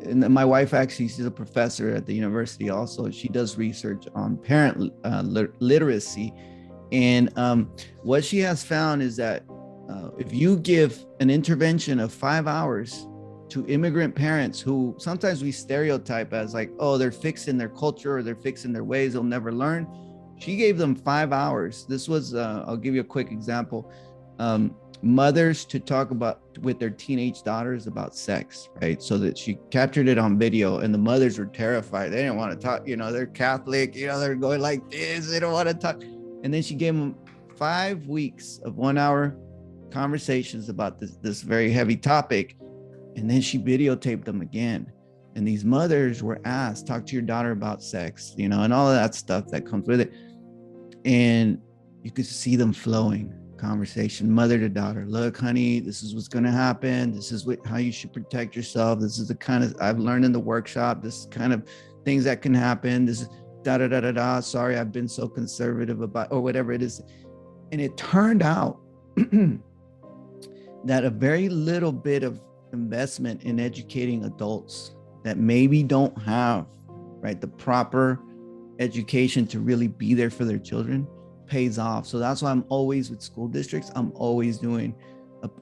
and my wife, actually, she's a professor at the university also. She does research on parent literacy. And what she has found is that if you give an intervention of 5 hours to immigrant parents, who sometimes we stereotype as like, oh, they're fixed in their culture or they're fixed in their ways, they'll never learn. She gave them 5 hours. This was, I'll give you a quick example. Mothers to talk about with their teenage daughters about sex, right? So that she captured it on video, and the mothers were terrified. They didn't want to talk, they're Catholic, they're going like this, they don't want to talk. And then she gave them 5 weeks of 1 hour conversations about this very heavy topic. And then she videotaped them again. And these mothers were asked, talk to your daughter about sex, and all of that stuff that comes with it. And you could see them flowing. Conversation, mother to daughter. Look, honey, this is what's going to happen. This is how you should protect yourself. This is the kind of I've learned in the workshop. This kind of things that can happen. This is da da da da da. Sorry, I've been so conservative about, or whatever it is. And it turned out that a very little bit of investment in educating adults that maybe don't have, right, the proper education to really be there for their children pays off. So that's why I'm always with school districts. I'm always doing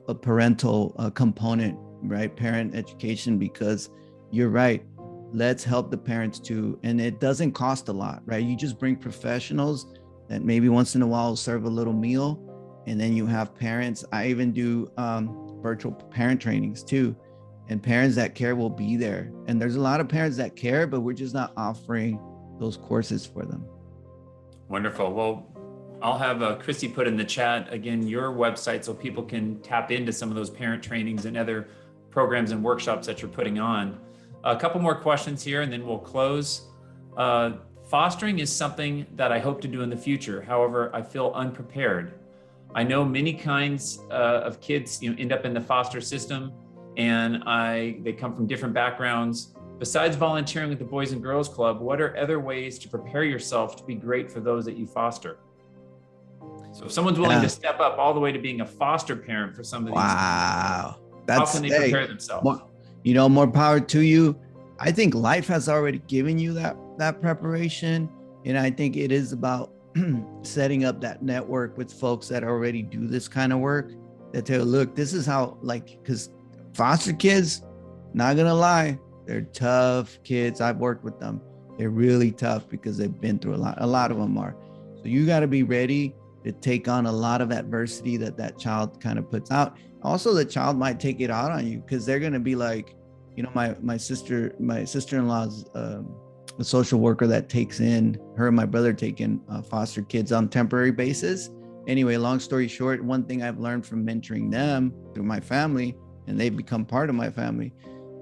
a parental component, right? Parent education, because you're right. Let's help the parents too. And it doesn't cost a lot, right? You just bring professionals that maybe once in a while will serve a little meal. And then you have parents. I even do virtual parent trainings too. And parents that care will be there. And there's a lot of parents that care, but we're just not offering those courses for them. Wonderful. Well, I'll have Christy put in the chat again your website so people can tap into some of those parent trainings and other programs and workshops that you're putting on. A couple more questions here and then we'll close. Fostering is something that I hope to do in the future. However, I feel unprepared. I know many kinds of kids end up in the foster system, and they come from different backgrounds. Besides volunteering with the Boys and Girls Club, what are other ways to prepare yourself to be great for those that you foster? So if someone's willing to step up all the way to being a foster parent for some of these. Wow. How That's can they hey, prepare themselves? more power to you. I think life has already given you that preparation, and I think it is about setting up that network with folks that already do this kind of work. That tell, look, this is how, like, because foster kids, not gonna lie, they're tough kids. I've worked with them. They're really tough because they've been through a lot. A lot of them are. So you got to be ready to take on a lot of adversity that child kind of puts out. Also, the child might take it out on you because they're gonna be like, my sister-in-law's a social worker that takes in, her and my brother take in foster kids on temporary basis. Anyway, long story short, one thing I've learned from mentoring them through my family, and they've become part of my family,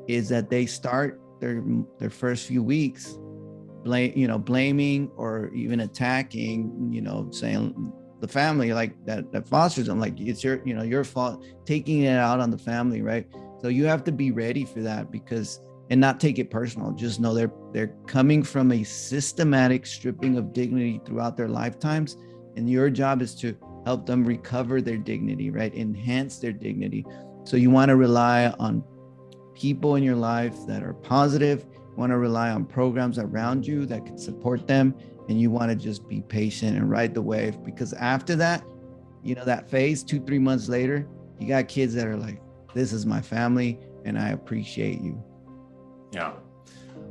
is that they start their first few weeks blaming or even attacking, saying the family, like that fosters them, like it's your fault, taking it out on the family, right? So you have to be ready for that, and not take it personal. Just know they're coming from a systematic stripping of dignity throughout their lifetimes, and your job is to help them recover their dignity, right? Enhance their dignity. So you want to rely on people in your life that are positive. You want to rely on programs around you that can support them, and you want to just be patient and ride the wave, because after that, that phase, 2-3 months later, you got kids that are like, this is my family and I appreciate you. Yeah.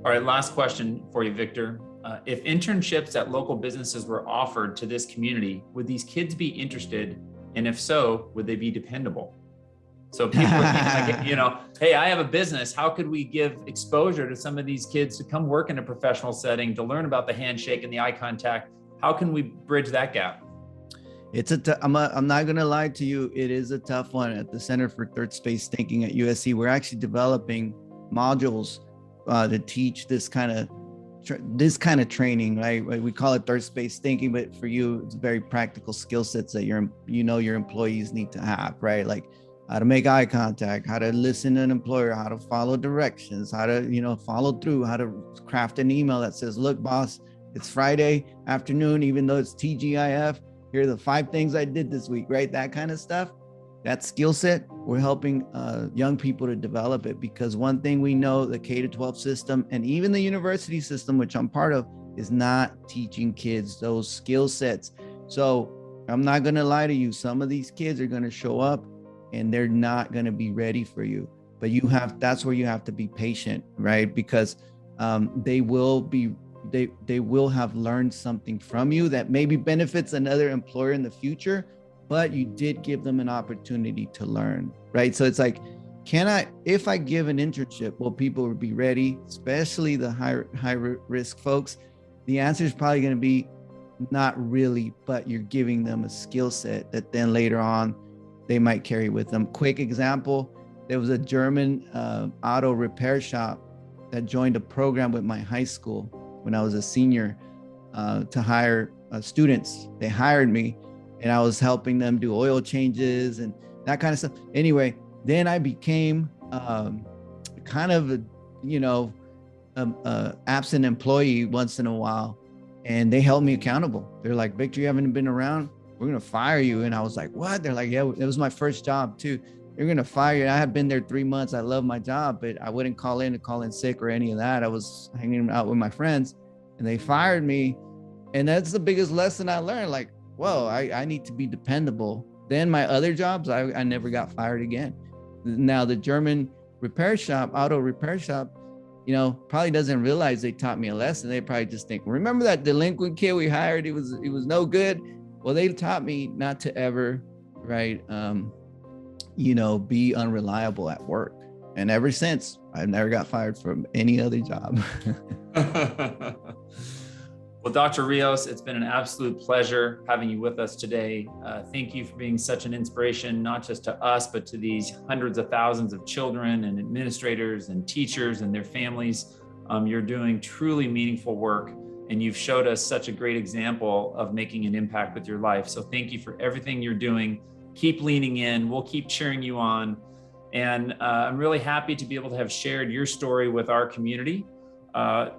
All right. Last question for you, Victor. If internships at local businesses were offered to this community, would these kids be interested? And if so, would they be dependable? So people are thinking like, hey, I have a business. How could we give exposure to some of these kids to come work in a professional setting, to learn about the handshake and the eye contact? How can we bridge that gap? I'm not going to lie to you. It is a tough one. At the Center for Third Space Thinking at USC, we're actually developing modules to teach this kind of training, right? We call it third space thinking, but for you, it's very practical skill sets that your employees need to have, right? Like how to make eye contact, how to listen to an employer, how to follow directions, how to, follow through, how to craft an email that says, look, boss, it's Friday afternoon, even though it's TGIF, here are the 5 things I did this week, right? That kind of stuff. That skill set, we're helping young people to develop it, because one thing we know, the K-12 system and even the university system, which I'm part of, is not teaching kids those skill sets. So I'm not going to lie to you. Some of these kids are going to show up and they're not going to be ready for you, but that's where you have to be patient, right? Because they will have learned something from you that maybe benefits another employer in the future, but you did give them an opportunity to learn, right? So it's like, if I give an internship, will people be ready, especially the high risk folks? The answer is probably going to be not really, but you're giving them a skill set that then later on they might carry with them. Quick example, there was a German auto repair shop that joined a program with my high school when I was a senior to hire students. They hired me, and I was helping them do oil changes and that kind of stuff. Anyway, then I became kind of absent employee once in a while, and they held me accountable. They're like, Victor, you haven't been around, we're gonna fire you. And I was like, what? They're like, yeah, it was my first job too. They're gonna fire you. I had been there 3 months. I love my job, but I wouldn't call in sick or any of that. I was hanging out with my friends, and they fired me. And that's the biggest lesson I learned. Like, whoa, I need to be dependable. Then my other jobs, I never got fired again. Now the German auto repair shop, probably doesn't realize they taught me a lesson. They probably just think, remember that delinquent kid we hired? It was no good. Well, they taught me not to ever, right, be unreliable at work. And ever since, I've never got fired from any other job. Well, Dr. Rios, it's been an absolute pleasure having you with us today. Thank you for being such an inspiration, not just to us, but to these hundreds of thousands of children and administrators and teachers and their families. You're doing truly meaningful work, and you've showed us such a great example of making an impact with your life. So thank you for everything you're doing. Keep leaning in. We'll keep cheering you on. And I'm really happy to be able to have shared your story with our community.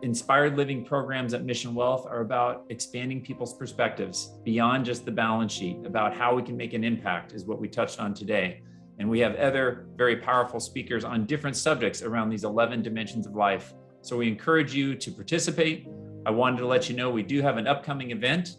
Inspired Living programs at Mission Wealth are about expanding people's perspectives beyond just the balance sheet, about how we can make an impact is what we touched on today. And we have other very powerful speakers on different subjects around these 11 dimensions of life. So we encourage you to participate. I wanted to let you know we do have an upcoming event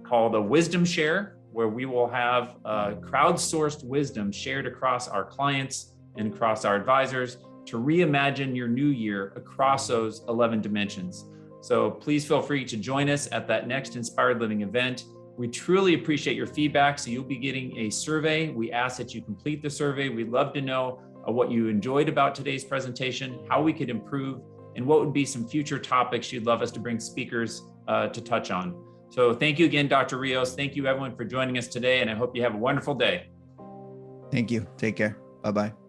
called a Wisdom Share, where we will have crowdsourced wisdom shared across our clients and across our advisors to reimagine your new year across those 11 dimensions. So please feel free to join us at that next Inspired Living event. We truly appreciate your feedback. So you'll be getting a survey. We ask that you complete the survey. We'd love to know what you enjoyed about today's presentation, how we could improve, and what would be some future topics you'd love us to bring speakers to touch on. So thank you again, Dr. Rios. Thank you everyone for joining us today, and I hope you have a wonderful day. Thank you. Take care. Bye-bye.